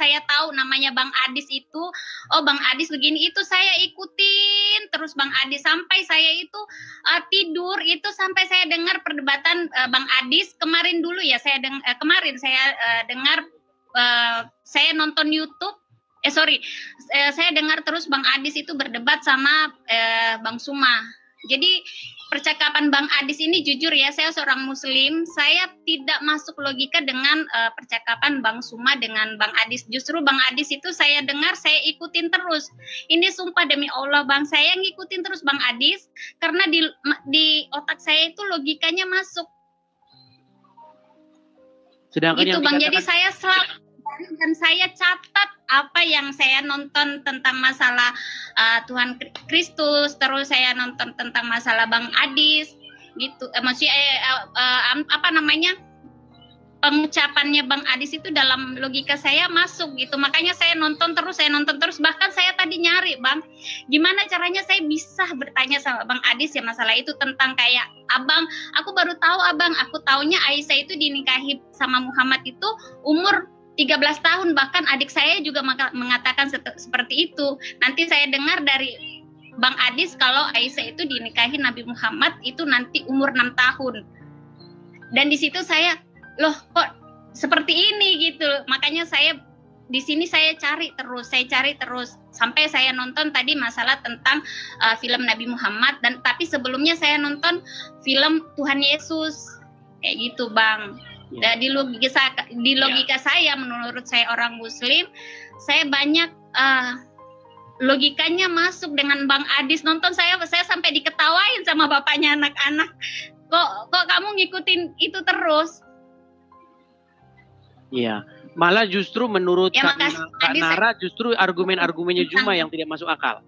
saya tahu namanya Bang Adis itu, oh Bang Adis begini, itu saya ikutin terus Bang Adis sampai saya itu tidur itu sampai saya dengar perdebatan Bang Adis kemarin dulu ya, kemarin saya dengar, saya nonton YouTube. Saya dengar terus Bang Adis itu berdebat sama Bang Suma. Jadi percakapan Bang Adis ini jujur ya, saya seorang Muslim, saya tidak masuk logika dengan percakapan Bang Suma dengan Bang Adis. Justru Bang Adis itu saya dengar, saya ikutin terus. Ini sumpah demi Allah Bang, saya ngikutin terus Bang Adis karena di otak saya itu logikanya masuk. Sedangkan gitu yang Bang, dikatakan... jadi saya selalu dan saya catat apa yang saya nonton tentang masalah Tuhan Kristus, terus saya nonton tentang masalah Bang Adis, gitu. Maksudnya apa namanya, pengucapannya Bang Adis itu dalam logika saya masuk gitu. Makanya saya nonton terus. Bahkan saya tadi nyari Bang, gimana caranya saya bisa bertanya sama Bang Adis ya masalah itu tentang kayak Abang. Aku baru tahu Abang, aku taunya Aisyah itu dinikahi sama Muhammad itu umur 13 tahun, bahkan adik saya juga mengatakan seperti itu. Nanti saya dengar dari Bang Adis kalau Aisyah itu dinikahi Nabi Muhammad itu nanti umur 6 tahun. Dan di situ saya, loh kok seperti ini gitu. Makanya saya di sini saya cari terus sampai saya nonton tadi masalah tentang film Nabi Muhammad, dan tapi sebelumnya saya nonton film Tuhan Yesus kayak gitu Bang. Dan di logika saya, menurut saya orang Muslim, saya banyak logikanya masuk dengan Bang Adis. Nonton saya sampai diketawain sama bapaknya anak-anak. Kok kamu ngikutin itu terus? Iya, malah justru menurut ya, Kak Nara justru argumen-argumennya Juma yang tidak masuk akal.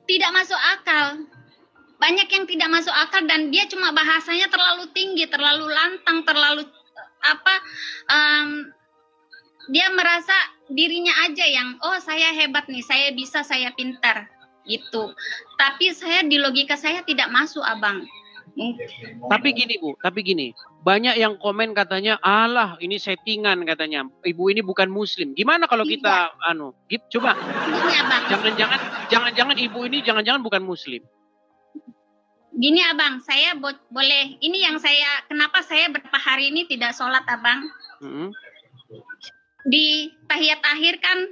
Tidak masuk akal. Banyak yang tidak masuk akal dan dia cuma bahasanya terlalu tinggi, terlalu lantang, terlalu dia merasa dirinya aja yang saya hebat nih, saya bisa, saya pintar gitu. Tapi saya di logika saya tidak masuk Abang. Tapi gini, banyak yang komen katanya, alah ini settingan katanya, ibu ini bukan Muslim. Gimana kalau kita coba, jangan-jangan ibu ini jangan-jangan bukan Muslim. Gini Abang, saya boleh, ini yang kenapa saya beberapa hari ini tidak sholat Abang. Di tahiyat akhir kan,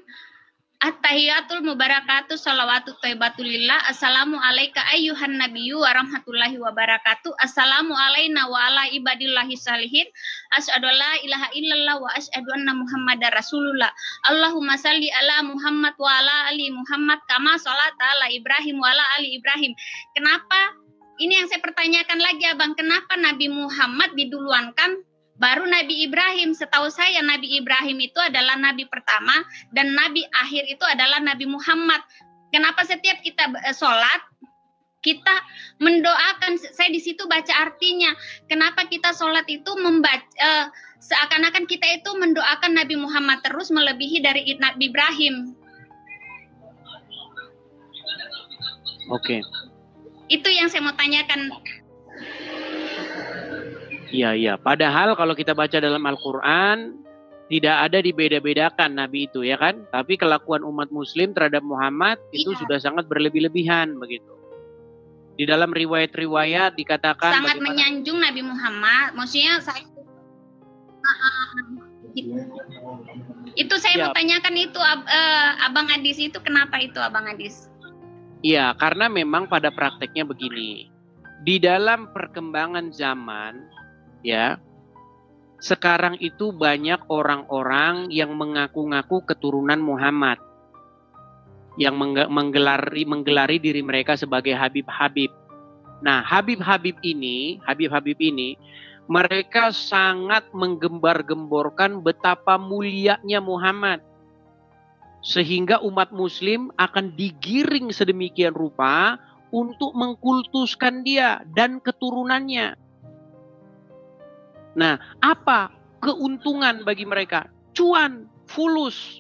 at-tahiyatul mubarakatuh salawatu thayyibatulillah, assalamu alaika ayyuhan nabiyyu wa rahmatullahi wa barakatuh, assalamu alaina wa ala ibadillahi salihin, asyhadu la ilaha illallah wa asyhadu anna muhammadar rasulullah, Allahumma salli ala Muhammad wa ala ali Muhammad kama sholata ala Ibrahim wa ala ali Ibrahim. Kenapa? Ini yang saya pertanyakan lagi Abang, kenapa Nabi Muhammad diduluankan baru Nabi Ibrahim? Setahu saya Nabi Ibrahim itu adalah Nabi pertama dan Nabi akhir itu adalah Nabi Muhammad. Kenapa setiap kita sholat, kita mendoakan, saya di situ baca artinya, kenapa kita sholat itu membaca, seakan-akan kita itu mendoakan Nabi Muhammad terus melebihi dari Nabi Ibrahim. Oke. Itu yang saya mau tanyakan. Iya. Padahal kalau kita baca dalam Al-Quran, tidak ada dibeda-bedakan Nabi itu ya kan. Tapi kelakuan umat Muslim terhadap Muhammad itu sudah sangat berlebih-lebihan begitu. Di dalam riwayat-riwayat dikatakan sangat menyanjung Nabi Muhammad. Maksudnya saya itu saya mau tanyakan itu Abang Adis itu kenapa itu Abang Adis? Iya, karena memang pada prakteknya begini. Di dalam perkembangan zaman, ya, sekarang itu banyak orang-orang yang mengaku-ngaku keturunan Muhammad. Yang menggelari diri mereka sebagai Habib-Habib. Nah, Habib-Habib ini, mereka sangat menggembar-gemborkan betapa mulianya Muhammad. Sehingga umat Muslim akan digiring sedemikian rupa untuk mengkultuskan dia dan keturunannya. Nah, apa keuntungan bagi mereka? Cuan, fulus.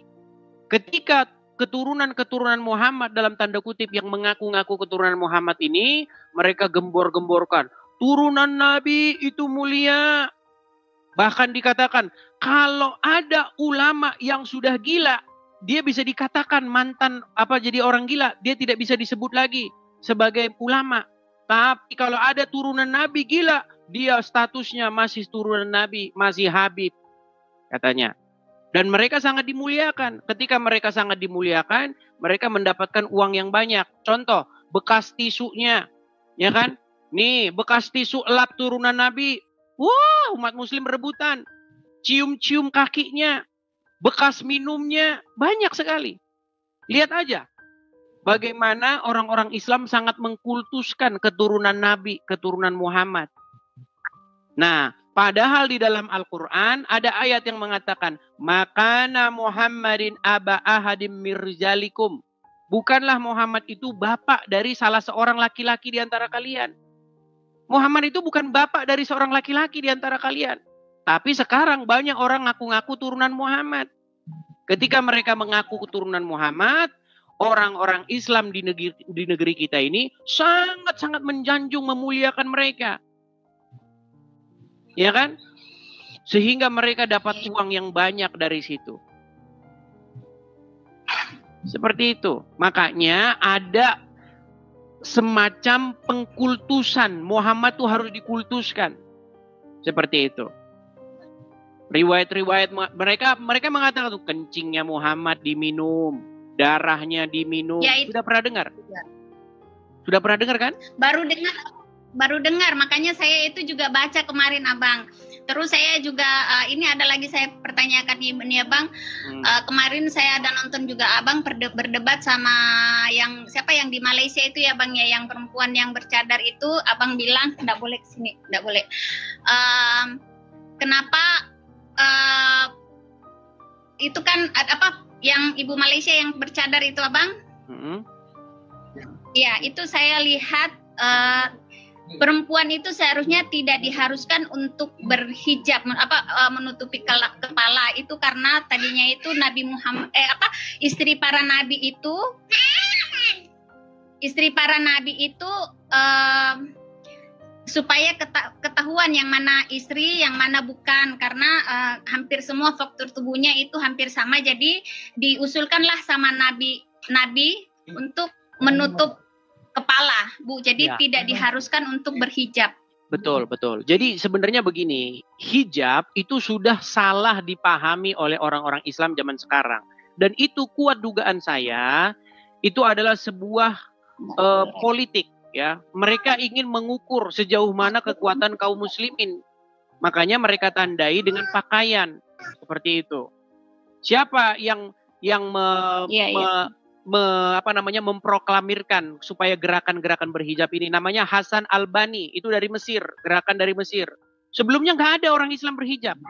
Ketika keturunan-keturunan Muhammad dalam tanda kutip yang mengaku-ngaku keturunan Muhammad ini, mereka gembor-gemborkan. Turunan Nabi itu mulia. Bahkan dikatakan, kalau ada ulama yang sudah gila, dia bisa dikatakan mantan jadi orang gila, dia tidak bisa disebut lagi sebagai ulama. Tapi kalau ada turunan Nabi gila, dia statusnya masih turunan Nabi, masih Habib katanya. Dan mereka sangat dimuliakan. Ketika mereka sangat dimuliakan, mereka mendapatkan uang yang banyak. Contoh, bekas tisunya, ya kan? Nih, bekas tisu lap turunan Nabi. Wah, umat muslim rebutan. Cium-cium kakinya, bekas minumnya, banyak sekali. Lihat aja, bagaimana orang-orang Islam sangat mengkultuskan keturunan Nabi, keturunan Muhammad. Nah, padahal di dalam Al-Quran ada ayat yang mengatakan, Makana Muhammadin aba ahadim mirjalikum. Bukanlah Muhammad itu bapak dari salah seorang laki-laki di antara kalian. Muhammad itu bukan bapak dari seorang laki-laki di antara kalian. Tapi sekarang banyak orang ngaku-ngaku turunan Muhammad. Ketika mereka mengaku keturunan Muhammad, orang-orang Islam di negeri kita ini sangat-sangat menjanjung memuliakan mereka. Ya kan? Sehingga mereka dapat uang yang banyak dari situ. Seperti itu. Makanya ada semacam pengkultusan. Muhammad tuh harus dikultuskan. Seperti itu. Riwayat-riwayat mereka mengatakan tuh kencingnya Muhammad diminum, darahnya diminum. Ya, sudah pernah dengar? Ya. Sudah pernah dengar kan? Baru dengar. Makanya saya itu juga baca kemarin, Abang. Terus saya juga ini ada lagi saya pertanyakan ini, Abang. Kemarin saya ada nonton juga Abang berdebat sama siapa yang di Malaysia itu ya, Bang, ya, yang perempuan yang bercadar itu. Abang bilang enggak boleh kesini, enggak boleh. Kenapa itu kan yang ibu Malaysia yang bercadar itu, Abang? Ya, itu saya lihat perempuan itu seharusnya tidak diharuskan untuk berhijab, menutupi kepala itu, karena tadinya itu Nabi Muhammad istri para nabi itu supaya ketahuan yang mana istri, yang mana bukan, karena hampir semua faktor tubuhnya itu hampir sama, jadi diusulkanlah sama nabi untuk menutup kepala, Bu. Jadi tidak diharuskan untuk berhijab. Betul. Jadi sebenarnya begini, hijab itu sudah salah dipahami oleh orang-orang Islam zaman sekarang. Dan itu kuat dugaan saya, itu adalah sebuah politik. Ya, mereka ingin mengukur sejauh mana kekuatan kaum muslimin. Makanya mereka tandai dengan pakaian seperti itu. Siapa yang memproklamirkan supaya gerakan-gerakan berhijab ini? Namanya Hasan Albani, itu dari Mesir, gerakan dari Mesir. Sebelumnya nggak ada orang Islam berhijab.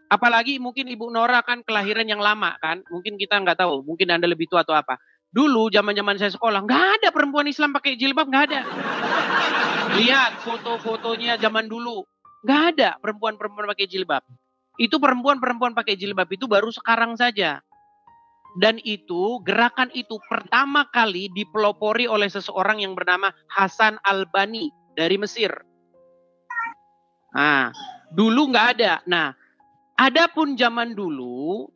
Apalagi mungkin Ibu Nora kan kelahiran yang lama kan, mungkin kita nggak tahu, mungkin Anda lebih tua atau apa. Dulu zaman-zaman saya sekolah nggak ada perempuan Islam pakai jilbab, nggak ada. Lihat foto-fotonya zaman dulu, nggak ada perempuan-perempuan pakai jilbab. Itu perempuan-perempuan pakai jilbab itu baru sekarang saja. Dan itu gerakan itu pertama kali dipelopori oleh seseorang yang bernama Hasan Albani dari Mesir. Nah, dulu nggak ada. Nah, adapun zaman dulu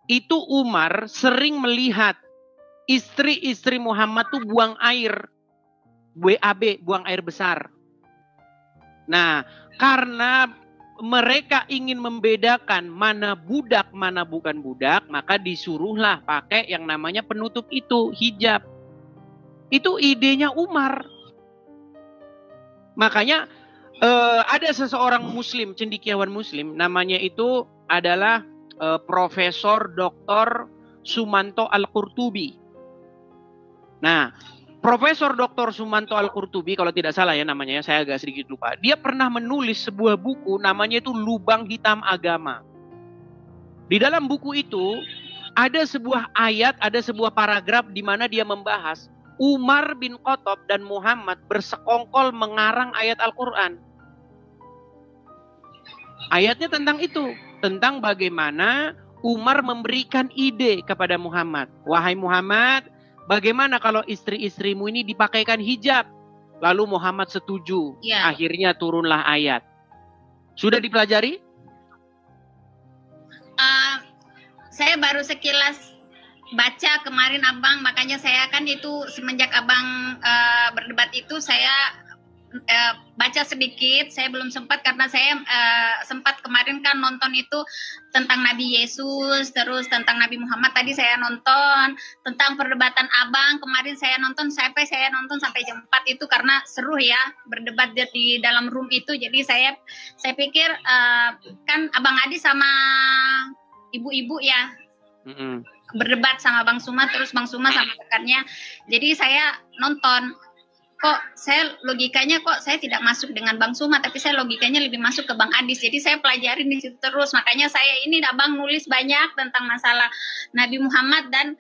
itu Umar sering melihat istri-istri Muhammad tuh buang air, WAB, buang air besar. Nah, karena mereka ingin membedakan mana budak, mana bukan budak, maka disuruhlah pakai yang namanya penutup itu, hijab. Itu idenya Umar. Makanya ada seseorang muslim, cendekiawan muslim, namanya itu adalah Profesor Dr. Sumanto Al-Qurtubi. Nah, Profesor Dr. Sumanto Al-Qurtubi, kalau tidak salah ya namanya, saya agak sedikit lupa. Dia pernah menulis sebuah buku namanya itu Lubang Hitam Agama. Di dalam buku itu ada sebuah ayat, ada sebuah paragraf di mana dia membahas Umar bin Khattab dan Muhammad bersekongkol mengarang ayat Al-Quran. Ayatnya tentang itu, tentang bagaimana Umar memberikan ide kepada Muhammad. Wahai Muhammad, bagaimana kalau istri-istrimu ini dipakaikan hijab? Lalu Muhammad setuju. Akhirnya turunlah ayat. Sudah dipelajari? Saya baru sekilas baca kemarin Abang, makanya saya kan itu semenjak Abang berdebat itu saya baca sedikit. Saya belum sempat karena saya sempat kemarin kan nonton itu tentang Nabi Yesus, terus tentang Nabi Muhammad. Tadi saya nonton tentang perdebatan Abang. Kemarin saya nonton sampai jam 4 itu karena seru ya berdebat di dalam room itu. Jadi saya pikir kan Abang Adi sama ibu-ibu ya. Berdebat sama Bang Suma, terus Bang Suma sama rekannya. Jadi saya nonton, kok saya logikanya kok saya tidak masuk dengan Bang Suma, tapi saya logikanya lebih masuk ke Bang Adis. Jadi saya pelajarin di situ terus. Makanya saya ini Abang nulis banyak tentang masalah Nabi Muhammad, dan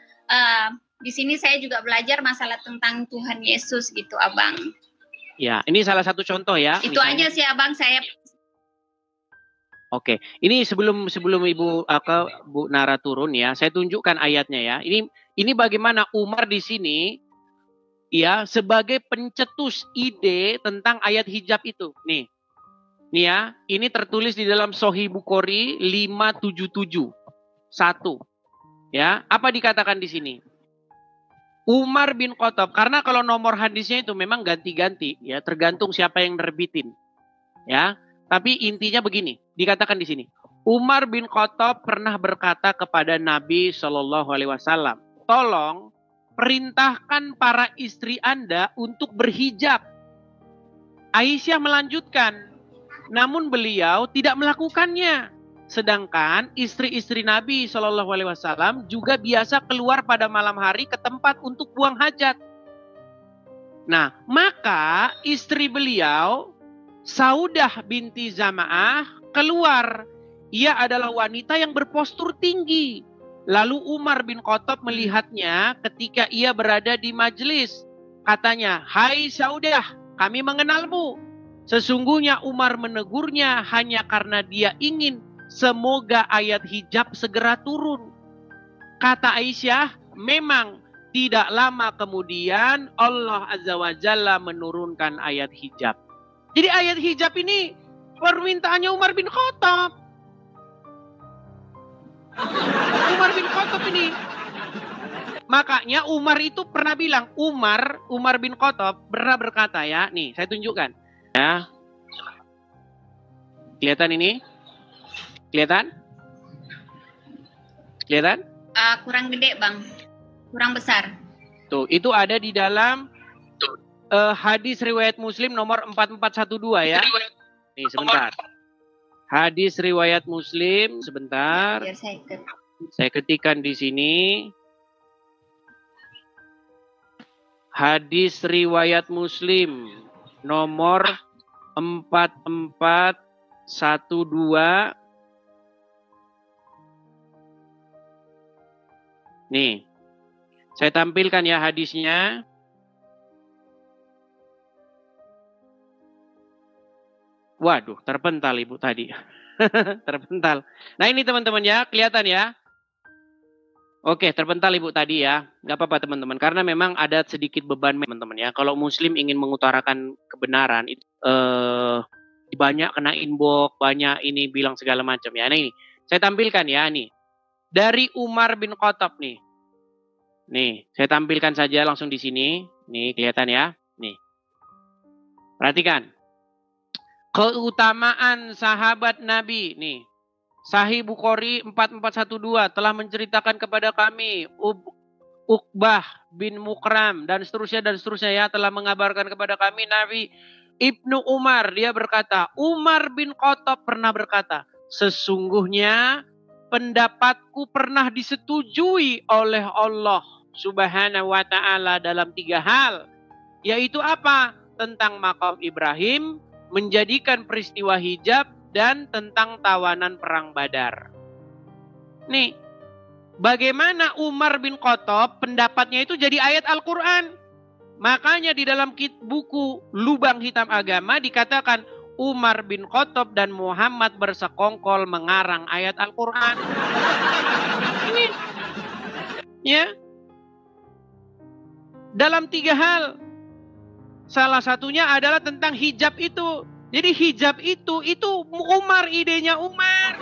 di sini saya juga belajar masalah tentang Tuhan Yesus gitu Abang. Ya, ini salah satu contoh ya. Itu misalnya aja sih Abang saya. Oke, ini sebelum Ibu Bu Nara turun ya, saya tunjukkan ayatnya ya. Ini bagaimana Umar di sini ya sebagai pencetus ide tentang ayat hijab itu. Nih ya, ini tertulis di dalam Sahih Bukhari 577 1. Ya, apa dikatakan di sini? Umar bin Khattab, karena kalau nomor hadisnya itu memang ganti-ganti ya, tergantung siapa yang nerbitin. Ya. Tapi intinya begini, dikatakan di sini. Umar bin Khattab pernah berkata kepada Nabi Shallallahu Alaihi Wasallam, tolong perintahkan para istri Anda untuk berhijab. Aisyah melanjutkan, namun beliau tidak melakukannya. Sedangkan istri-istri Nabi Shallallahu Alaihi Wasallam juga biasa keluar pada malam hari ke tempat untuk buang hajat. Nah, maka istri beliau Saudah binti Zama'ah keluar. Ia adalah wanita yang berpostur tinggi. Lalu Umar bin Khattab melihatnya ketika ia berada di majelis. Katanya, "Hai Saudah, kami mengenalmu." Sesungguhnya Umar menegurnya hanya karena dia ingin semoga ayat hijab segera turun. Kata Aisyah, memang tidak lama kemudian Allah Azza wa Jalla menurunkan ayat hijab. Jadi ayat hijab ini permintaannya Umar bin Khattab. Umar bin Khattab ini. Makanya Umar itu pernah bilang, Umar bin Khattab pernah berkata ya, nih saya tunjukkan. Ya. Kelihatan ini? Kelihatan? Kelihatan? Kurang gede Bang, kurang besar. Tuh, itu ada di dalam hadis riwayat Muslim nomor 4412 ya. Nih sebentar. Hadis riwayat Muslim sebentar. Ya, saya ketikkan di sini. Hadis riwayat Muslim nomor 4412. Nih. Saya tampilkan ya hadisnya. Waduh, terpental Ibu tadi. Terpental. Nah ini teman-teman ya, kelihatan ya. Oke, terpental Ibu tadi ya. Gak apa-apa teman-teman, karena memang ada sedikit beban teman-teman ya. Kalau Muslim ingin mengutarakan kebenaran, itu banyak kena inbox, banyak ini bilang segala macam ya. Nah ini, saya tampilkan ya nih. Dari Umar bin Khattab nih. Nih, saya tampilkan saja langsung di sini. Nih, kelihatan ya. Nih. Perhatikan. Keutamaan sahabat Nabi nih. Sahih Bukhari 4412 telah menceritakan kepada kami Uqbah bin Mukram dan seterusnya ya telah mengabarkan kepada kami Nabi Ibnu Umar, dia berkata, Umar bin Khattab pernah berkata, sesungguhnya pendapatku pernah disetujui oleh Allah Subhanahu wa ta'ala dalam 3 hal, yaitu apa? Tentang makam Ibrahim, menjadikan peristiwa hijab, dan tentang tawanan perang Badar. Nih, bagaimana Umar bin Khattab pendapatnya itu jadi ayat Al-Quran. Makanya di dalam buku Lubang Hitam Agama dikatakan Umar bin Khattab dan Muhammad bersekongkol mengarang ayat Al-Quran. Ini, ya, dalam 3 hal. Salah satunya adalah tentang hijab itu. Jadi hijab itu Umar, idenya Umar.